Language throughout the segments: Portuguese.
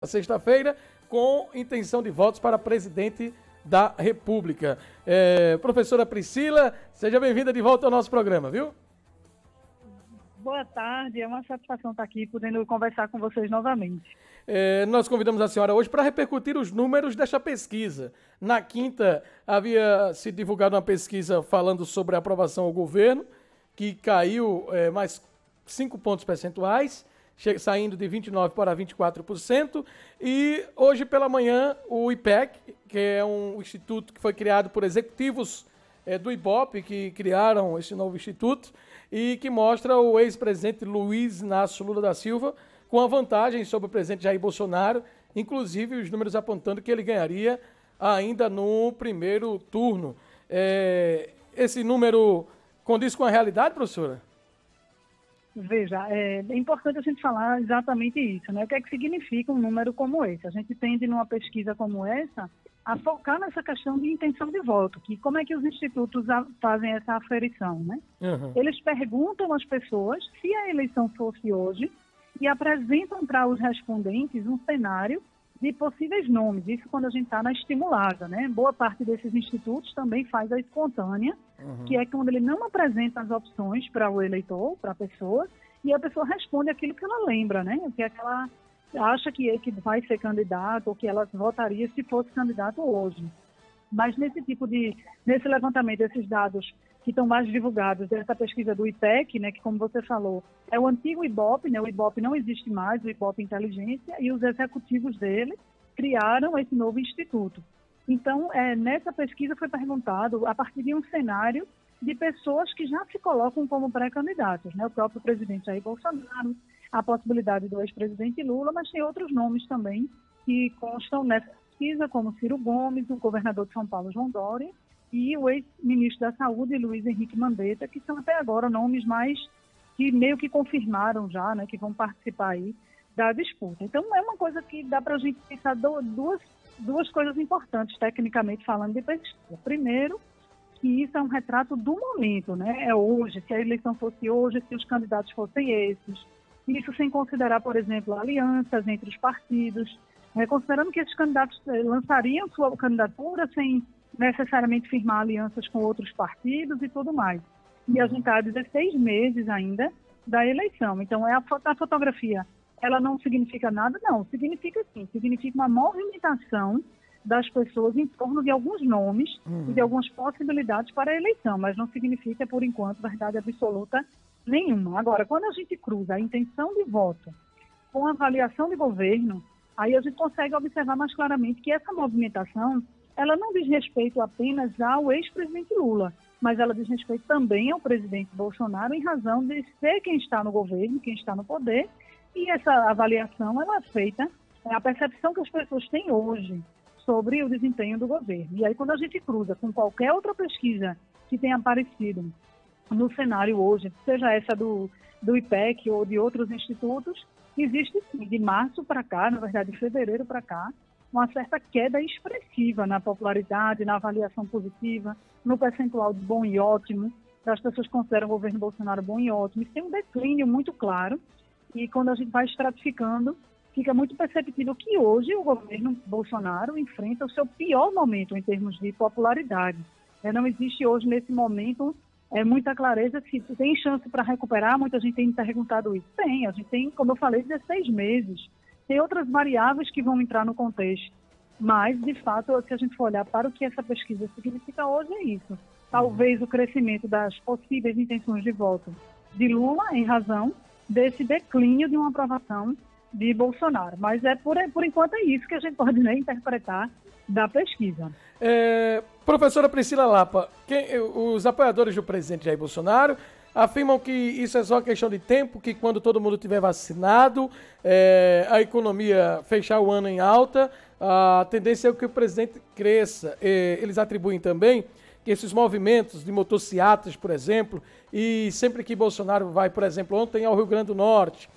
sexta-feira, com intenção de votos para presidente da República. Professora Priscila, seja bem-vinda de volta ao nosso programa, viu? Boa tarde, é uma satisfação estar aqui podendo conversar com vocês novamente. Nós convidamos a senhora hoje para repercutir os números desta pesquisa. Na quinta, havia se divulgado uma pesquisa falando sobre a aprovação ao governo, que caiu mais 5 pontos percentuais, saindo de 29% para 24%. E hoje pela manhã, o IPEC, que é um instituto que foi criado por executivos do IBOP, que criaram esse novo instituto, e que mostra o ex-presidente Luiz Inácio Lula da Silva com a vantagem sobre o presidente Jair Bolsonaro, inclusive os números apontando que ele ganharia ainda no primeiro turno. Esse número condiz com a realidade, professora? Veja, é importante a gente falar exatamente isso, né? O que é que significa um número como esse? A gente tende, numa pesquisa como essa, a focar nessa questão de intenção de voto, que como é que os institutos fazem essa aferição, né? Uhum. Eles perguntam às pessoas se a eleição fosse hoje e apresentam para os respondentes um cenário de possíveis nomes, isso quando a gente está na estimulada, né? Boa parte desses institutos também faz a espontânea, que é quando ele não apresenta as opções para o eleitor, para a pessoa, e a pessoa responde aquilo que ela lembra, né? O que é que ela acha que vai ser candidato ou que ela votaria se fosse candidato hoje. Mas nesse levantamento desses dados que estão mais divulgados, dessa pesquisa do IPEC, né, que como você falou, é o antigo IBOP, né, o IBOP não existe mais, o IBOP Inteligência, e os executivos dele criaram esse novo instituto. Então, nessa pesquisa foi perguntado, a partir de um cenário de pessoas que já se colocam como pré-candidatos, né, o próprio presidente Jair Bolsonaro, a possibilidade do ex-presidente Lula, mas tem outros nomes também que constam nessa pesquisa, como Ciro Gomes, o governador de São Paulo, João Dória, e o ex-ministro da Saúde, Luiz Henrique Mandetta, que são até agora nomes mais que meio que confirmaram já, né, que vão participar aí da disputa. Então, é uma coisa que dá para a gente pensar duas coisas importantes, tecnicamente falando, de pesquisa. Primeiro, que isso é um retrato do momento, né? É hoje, se a eleição fosse hoje, se os candidatos fossem esses. Isso sem considerar, por exemplo, alianças entre os partidos, considerando que esses candidatos lançariam sua candidatura sem necessariamente firmar alianças com outros partidos e tudo mais. E a gente está há 16 meses ainda da eleição. Então, a fotografia, ela não significa nada? Não, significa sim, significa uma movimentação das pessoas em torno de alguns nomes e de algumas possibilidades para a eleição, mas não significa, por enquanto, verdade absoluta nenhuma. Agora, quando a gente cruza a intenção de voto com a avaliação de governo, aí a gente consegue observar mais claramente que essa movimentação, ela não diz respeito apenas ao ex-presidente Lula, mas ela diz respeito também ao presidente Bolsonaro em razão de ser quem está no governo, quem está no poder, e essa avaliação ela é feita, a percepção que as pessoas têm hoje sobre o desempenho do governo. E aí, quando a gente cruza com qualquer outra pesquisa que tenha aparecido no cenário hoje, seja essa do IPEC ou de outros institutos, existe sim, de março para cá, na verdade de fevereiro para cá, uma certa queda expressiva na popularidade, na avaliação positiva, no percentual de bom e ótimo. As pessoas consideram o governo Bolsonaro bom e ótimo. Isso tem um declínio muito claro e quando a gente vai estratificando, fica muito perceptível que hoje o governo Bolsonaro enfrenta o seu pior momento em termos de popularidade. Não existe hoje, nesse momento, muita clareza se tem chance para recuperar. Muita gente tem perguntado isso. Tem, a gente tem, como eu falei, 16 meses. Tem outras variáveis que vão entrar no contexto. Mas, de fato, se a gente for olhar para o que essa pesquisa significa hoje, é isso. Talvez o crescimento das possíveis intenções de voto de Lula, em razão desse declínio de uma aprovação de Bolsonaro. Mas por enquanto é isso que a gente pode, né, interpretar da pesquisa. Professora Priscila Lapa, os apoiadores do presidente Jair Bolsonaro afirmam que isso é só questão de tempo, que quando todo mundo tiver vacinado, a economia fechar o ano em alta, a tendência é que o presidente cresça. Eles atribuem também que esses movimentos de motocicletas, por exemplo, e sempre que Bolsonaro vai, por exemplo, ontem ao Rio Grande do Norte,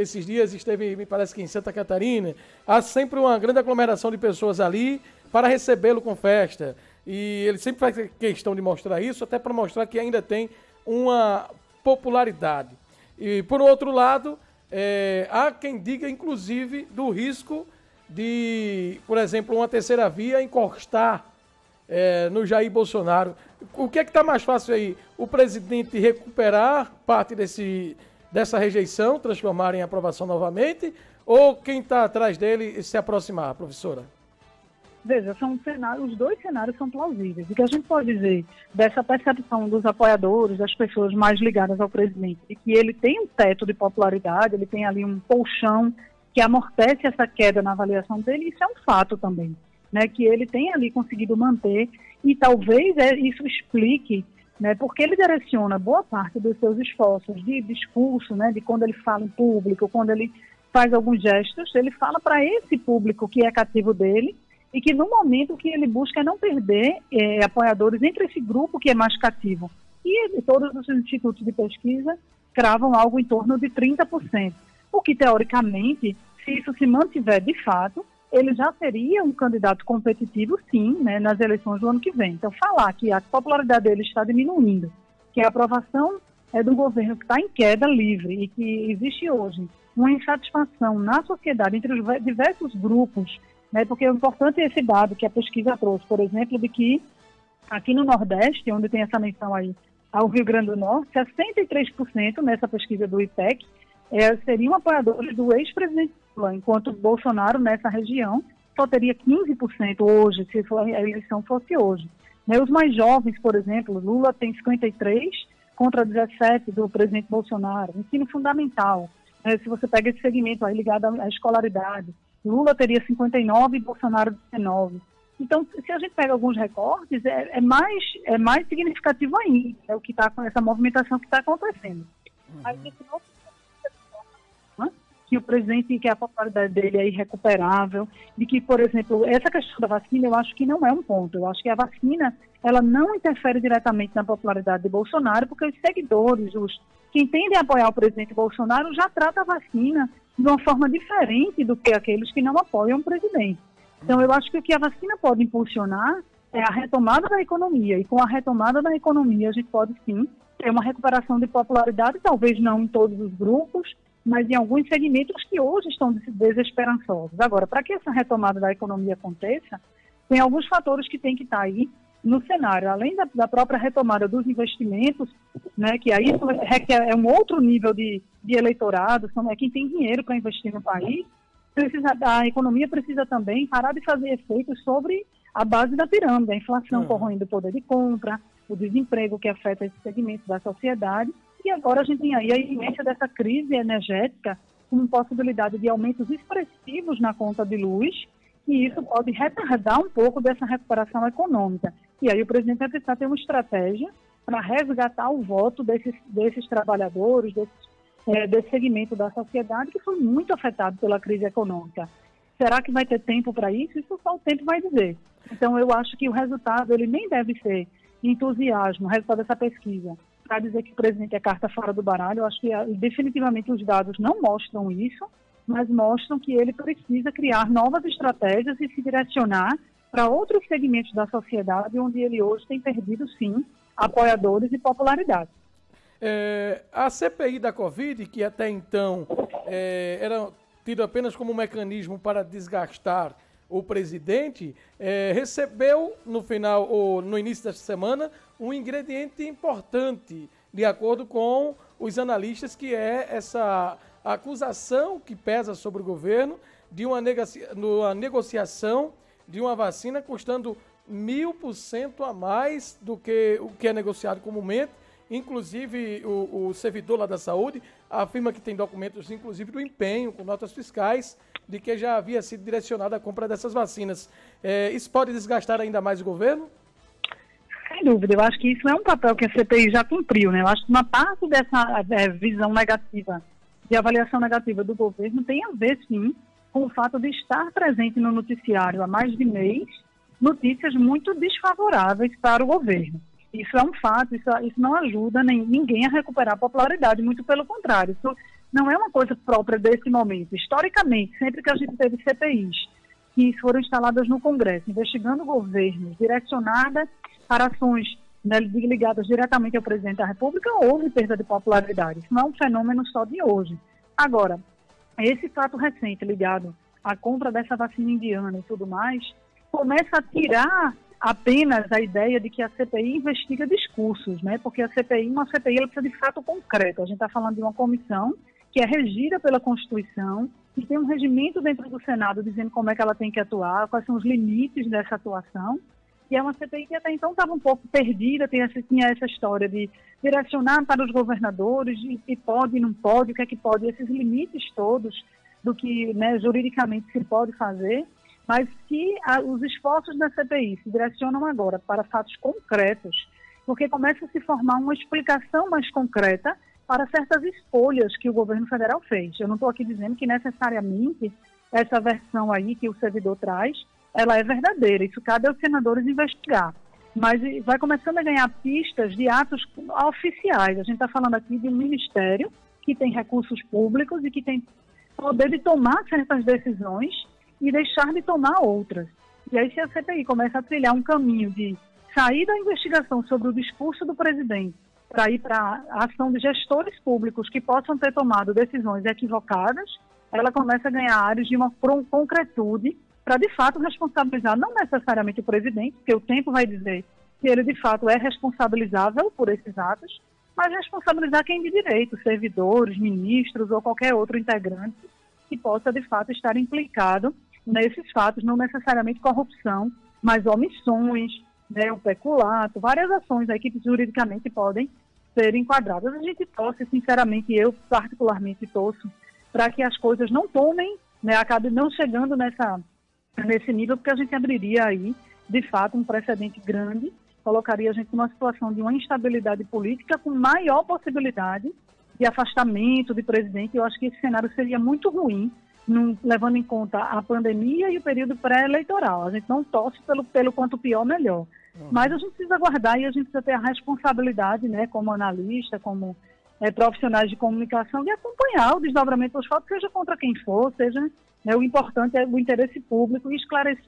esses dias esteve, me parece que em Santa Catarina, há sempre uma grande aglomeração de pessoas ali para recebê-lo com festa. E ele sempre faz questão de mostrar isso, até para mostrar que ainda tem uma popularidade. E, por outro lado, há quem diga, inclusive, do risco de, por exemplo, uma terceira via encostar no Jair Bolsonaro. O que é que está mais fácil aí? O presidente recuperar parte dessa rejeição, transformar em aprovação novamente, ou quem está atrás dele se aproximar, professora? Veja, os dois cenários são plausíveis. O que a gente pode dizer dessa percepção dos apoiadores, das pessoas mais ligadas ao presidente, de que ele tem um teto de popularidade, ele tem ali um colchão que amortece essa queda na avaliação dele, isso é um fato também, né, que ele tem ali conseguido manter, e talvez isso explique, né, porque ele direciona boa parte dos seus esforços de discurso, né, de quando ele fala em público, quando ele faz alguns gestos, ele fala para esse público que é cativo dele, e que no momento o que ele busca é não perder apoiadores entre esse grupo que é mais cativo. E todos os institutos de pesquisa cravam algo em torno de 30%, o que teoricamente, se isso se mantiver de fato, ele já seria um candidato competitivo, sim, né, nas eleições do ano que vem. Então, falar que a popularidade dele está diminuindo, que a aprovação do governo que está em queda livre e que existe hoje uma insatisfação na sociedade entre os diversos grupos, né, porque é importante esse dado que a pesquisa trouxe, por exemplo, de que aqui no Nordeste, onde tem essa menção aí ao Rio Grande do Norte, 63% nessa pesquisa do IPEC seriam apoiadores do ex-presidente Lula, enquanto Bolsonaro nessa região só teria 15% hoje, se a eleição fosse hoje. Né, os mais jovens, por exemplo, Lula tem 53% contra 17% do presidente Bolsonaro, ensino fundamental. Se você pega esse segmento aí ligado à escolaridade, Lula teria 59% e Bolsonaro 19%. Então, se a gente pega alguns recortes, é mais significativo ainda, o que está com essa movimentação que está acontecendo. Aí, que o presidente, que a popularidade dele é irrecuperável, de que, por exemplo, essa questão da vacina, eu acho que não é um ponto. Eu acho que a vacina, ela não interfere diretamente na popularidade de Bolsonaro, porque os seguidores, quem tendem a apoiar o presidente Bolsonaro, já trata a vacina de uma forma diferente do que aqueles que não apoiam o presidente. Então, eu acho que o que a vacina pode impulsionar é a retomada da economia, e com a retomada da economia a gente pode, sim, ter uma recuperação de popularidade, talvez não em todos os grupos, mas em alguns segmentos que hoje estão desesperançosos. Agora, para que essa retomada da economia aconteça, tem alguns fatores que têm que estar aí no cenário, além da própria retomada dos investimentos, né, que aí requer um outro nível de eleitorado, quem tem dinheiro para investir no país, a economia precisa também parar de fazer efeitos sobre a base da pirâmide, a inflação corroendo o poder de compra, o desemprego que afeta esse segmento da sociedade. E agora a gente tem aí a iminência dessa crise energética com possibilidade de aumentos expressivos na conta de luz, e isso pode retardar um pouco dessa recuperação econômica. E aí o presidente vai precisar ter uma estratégia para resgatar o voto desses trabalhadores, desse segmento da sociedade que foi muito afetado pela crise econômica. Será que vai ter tempo para isso? Isso só o tempo vai dizer. Então eu acho que o resultado ele nem deve ser entusiasmo, o resultado dessa pesquisa, para dizer que o presidente é carta fora do baralho. Eu acho que definitivamente os dados não mostram isso, mas mostram que ele precisa criar novas estratégias e se direcionar para outros segmentos da sociedade onde ele hoje tem perdido, sim, apoiadores e popularidade. A CPI da Covid, que até então era tido apenas como um mecanismo para desgastar o presidente, recebeu no final ou no início desta semana um ingrediente importante, de acordo com os analistas, que é essa acusação que pesa sobre o governo de uma negociação de uma vacina custando 1000% a mais do que o que é negociado comumente. Inclusive, o servidor lá da saúde afirma que tem documentos, inclusive, do empenho, com notas fiscais, de que já havia sido direcionada a compra dessas vacinas. Isso pode desgastar ainda mais o governo? Sem dúvida, eu acho que isso é um papel que a CPI já cumpriu, né? Eu acho que uma parte dessa visão negativa, de avaliação negativa do governo, tem a ver, sim, com o fato de estar presente no noticiário há mais de mês notícias muito desfavoráveis para o governo. Isso é um fato, isso não ajuda ninguém a recuperar a popularidade, muito pelo contrário. Isso não é uma coisa própria desse momento. Historicamente, sempre que a gente teve CPIs que foram instaladas no Congresso, investigando governos, direcionadas para ações, né, ligadas diretamente ao presidente da República, houve perda de popularidade. Isso não é um fenômeno só de hoje. Agora, esse fato recente ligado à compra dessa vacina indiana e tudo mais, começa a tirar apenas a ideia de que a CPI investiga discursos, né? Porque uma CPI ela precisa de fato concreto. A gente está falando de uma comissão que é regida pela Constituição, que tem um regimento dentro do Senado dizendo como é que ela tem que atuar, quais são os limites dessa atuação. E é uma CPI que até então estava um pouco perdida, tinha essa história de direcionar para os governadores, e pode, não pode, o que é que pode, esses limites todos do que, né, juridicamente se pode fazer, mas que os esforços da CPI se direcionam agora para fatos concretos, porque começa a se formar uma explicação mais concreta para certas escolhas que o governo federal fez. Eu não estou aqui dizendo que necessariamente essa versão aí que o servidor traz, ela é verdadeira, isso cabe aos senadores investigar. Mas vai começando a ganhar pistas de atos oficiais. A gente está falando aqui de um ministério que tem recursos públicos e que tem poder de tomar certas decisões e deixar de tomar outras. E aí, se a CPI começa a trilhar um caminho de sair da investigação sobre o discurso do presidente para ir para a ação de gestores públicos que possam ter tomado decisões equivocadas, ela começa a ganhar áreas de uma concretude para, de fato, responsabilizar não necessariamente o presidente, porque o tempo vai dizer que ele, de fato, é responsabilizável por esses atos, mas responsabilizar quem de direito, servidores, ministros ou qualquer outro integrante que possa, de fato, estar implicado nesses fatos, não necessariamente corrupção, mas omissões, né, o peculato, várias ações aí que juridicamente podem ser enquadradas. A gente torce, sinceramente, eu particularmente torço, para que as coisas não tomem, né, acabem não chegando nesse nível, porque a gente abriria aí, de fato, um precedente grande, colocaria a gente numa situação de uma instabilidade política com maior possibilidade de afastamento de presidente. Eu acho que esse cenário seria muito ruim, levando em conta a pandemia e o período pré-eleitoral. A gente não torce pelo quanto pior, melhor. Mas a gente precisa aguardar e a gente precisa ter a responsabilidade, né, como analista, como profissionais de comunicação, de acompanhar o desdobramento dos fatos, seja contra quem for, seja, né, o importante é o interesse público e esclarecer,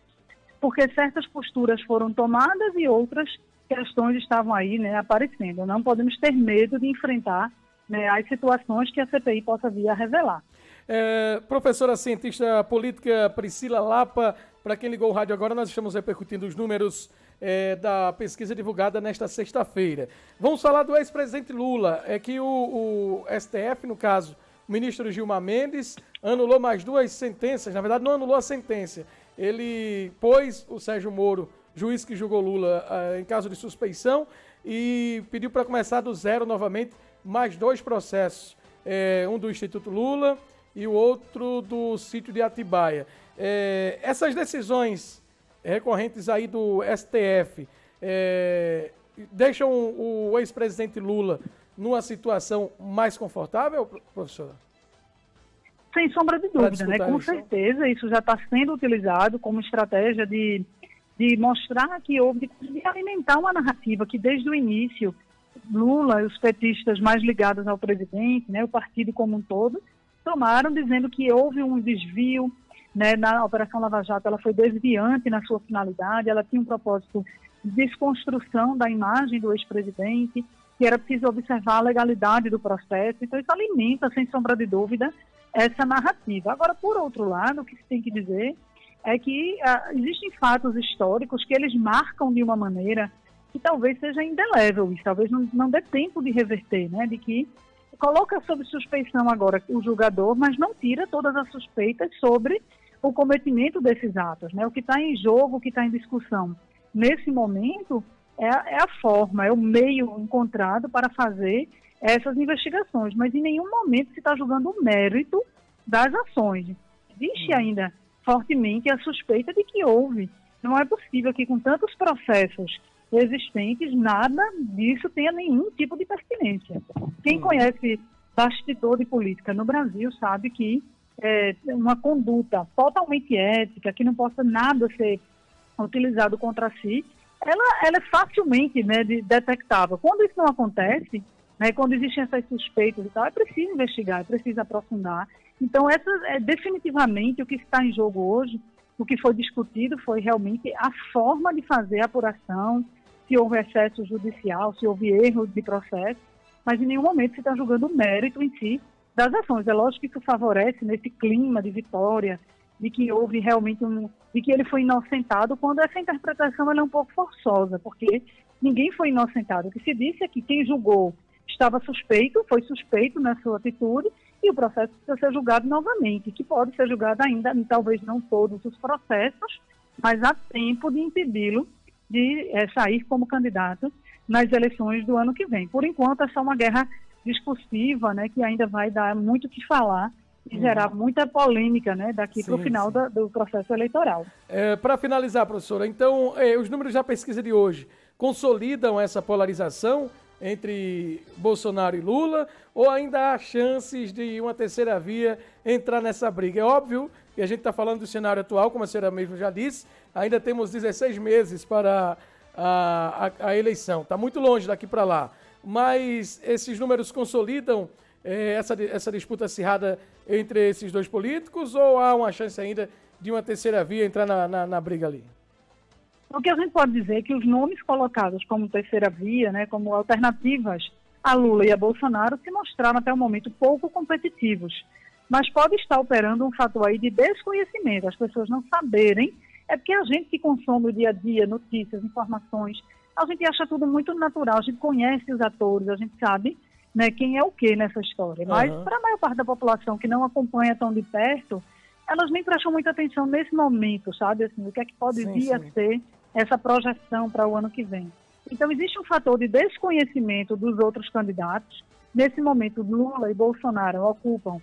porque certas posturas foram tomadas e outras questões estavam aí, né, aparecendo. Não podemos ter medo de enfrentar, né, as situações que a CPI possa vir a revelar. Professora cientista política Priscila Lapa, para quem ligou o rádio agora, nós estamos repercutindo os números da pesquisa divulgada nesta sexta-feira. Vamos falar do ex-presidente Lula. É que o STF, no caso, o ministro Gilmar Mendes, anulou mais 2 sentenças. Na verdade, não anulou a sentença. Ele pôs o Sérgio Moro, juiz que julgou Lula, em caso de suspeição, e pediu para começar do zero novamente mais 2 processos. Um do Instituto Lula e o outro do sítio de Atibaia. Essas decisões recorrentes aí do STF deixam o ex-presidente Lula numa situação mais confortável, professora? Sem sombra de dúvida, né? Com certeza, isso já está sendo utilizado como estratégia de mostrar que houve, de alimentar uma narrativa que desde o início Lula e os petistas mais ligados ao presidente, né, o partido como um todo, tomaram dizendo que houve um desvio, né, na Operação Lava Jato. Ela foi desviante na sua finalidade, ela tinha um propósito de desconstrução da imagem do ex-presidente, que era preciso observar a legalidade do processo. Então isso alimenta, sem sombra de dúvida, essa narrativa. Agora, por outro lado, o que se tem que dizer é que existem fatos históricos que eles marcam de uma maneira que talvez seja indelével, isso talvez não dê tempo de reverter, né? De que coloca sob suspeição agora o julgador, mas não tira todas as suspeitas sobre o cometimento desses atos, né? O que está em jogo, o que está em discussão nesse momento é a forma, é o meio encontrado para fazer essas investigações, mas em nenhum momento se está julgando o mérito das ações. Existe ainda fortemente a suspeita de que houve. Não é possível que com tantos processos existentes, nada disso tenha nenhum tipo de pertinência. Quem conhece bastidor de política no Brasil sabe que uma conduta totalmente ética, que não possa nada ser utilizado contra si, ela é facilmente, né, detectável. Quando isso não acontece, né, quando existem essas suspeitas e tal, é preciso investigar, é preciso aprofundar. Então, definitivamente o que está em jogo hoje, o que foi discutido foi realmente a forma de fazer a apuração, se houve excesso judicial, se houve erro de processo, mas em nenhum momento se está julgando o mérito em si das ações. É lógico que isso favorece nesse clima de vitória, de que houve realmente de que ele foi inocentado, quando essa interpretação ela é um pouco forçosa, porque ninguém foi inocentado. O que se disse é que quem julgou estava suspeito, foi suspeito na sua atitude, e o processo precisa ser julgado novamente, que pode ser julgado ainda, talvez não todos os processos, mas há tempo de impedi-lo de sair como candidato nas eleições do ano que vem. Por enquanto, é só uma guerra discursiva, né, que ainda vai dar muito o que falar e gerar muita polêmica, né, daqui para o final do processo eleitoral. Para finalizar, professora, então, os números da pesquisa de hoje consolidam essa polarização entre Bolsonaro e Lula, ou ainda há chances de uma terceira via entrar nessa briga? É óbvio que a gente está falando do cenário atual, como a senhora mesmo já disse, ainda temos 16 meses para a eleição, está muito longe daqui para lá, mas esses números consolidam essa disputa acirrada entre esses dois políticos, ou há uma chance ainda de uma terceira via entrar na briga ali? O que a gente pode dizer é que os nomes colocados como terceira via, né, como alternativas a Lula e a Bolsonaro, se mostraram até o momento pouco competitivos. Mas pode estar operando um fator aí de desconhecimento, as pessoas não saberem. É porque a gente que consome o dia a dia, notícias, informações, a gente acha tudo muito natural, a gente conhece os atores, a gente sabe, né, quem é o que nessa história. Mas para a maior parte da população que não acompanha tão de perto, elas nem prestam muita atenção nesse momento, sabe? Assim, o que é que pode vir a ser essa projeção para o ano que vem. Então, existe um fator de desconhecimento dos outros candidatos. Nesse momento, Lula e Bolsonaro ocupam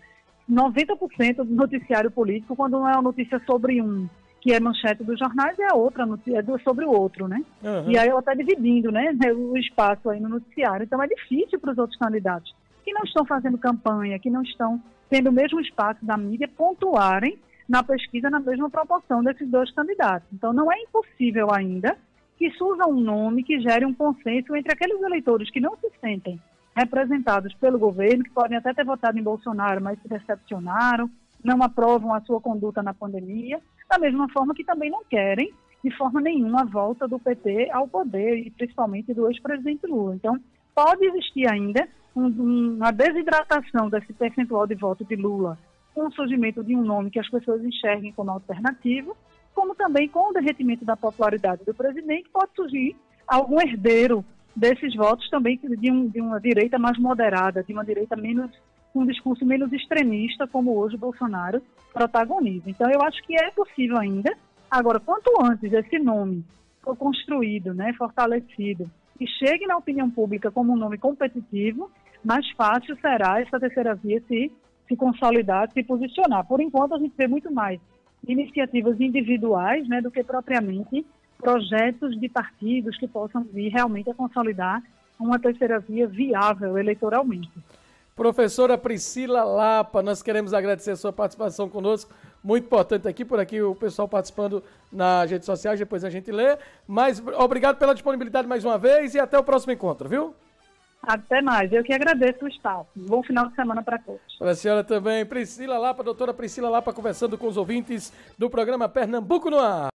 90% do noticiário político, quando não é uma notícia sobre um, que é manchete dos jornais, é a outra notícia sobre o outro, né? E aí ela está dividindo, né, o espaço aí no noticiário. Então, é difícil para os outros candidatos que não estão fazendo campanha, que não estão tendo o mesmo espaço da mídia, pontuarem na pesquisa na mesma proporção desses dois candidatos. Então, não é impossível ainda que surja um nome que gere um consenso entre aqueles eleitores que não se sentem representados pelo governo, que podem até ter votado em Bolsonaro, mas se decepcionaram, não aprovam a sua conduta na pandemia, da mesma forma que também não querem, de forma nenhuma, a volta do PT ao poder, e principalmente do ex-presidente Lula. Então, pode existir ainda uma desidratação desse percentual de voto de Lula, com o surgimento de um nome que as pessoas enxerguem como alternativo, como também com o derretimento da popularidade do presidente, pode surgir algum herdeiro desses votos também de uma direita mais moderada, de uma direita com um discurso menos extremista, como hoje o Bolsonaro protagoniza. Então, eu acho que é possível ainda. Agora, quanto antes esse nome for construído, né, fortalecido, e chegue na opinião pública como um nome competitivo, mais fácil será essa terceira via se consolidar, se posicionar. Por enquanto, a gente vê muito mais iniciativas individuais, né, do que propriamente projetos de partidos que possam vir realmente a consolidar uma terceira via viável eleitoralmente. Professora Priscila Lapa, nós queremos agradecer a sua participação conosco, muito importante aqui, por aqui o pessoal participando nas redes sociais, depois a gente lê, mas obrigado pela disponibilidade mais uma vez e até o próximo encontro, viu? Até mais, eu que agradeço o espaço. Bom final de semana para todos. Para a senhora também, Priscila Lapa, doutora Priscila Lapa, conversando com os ouvintes do programa Pernambuco no Ar.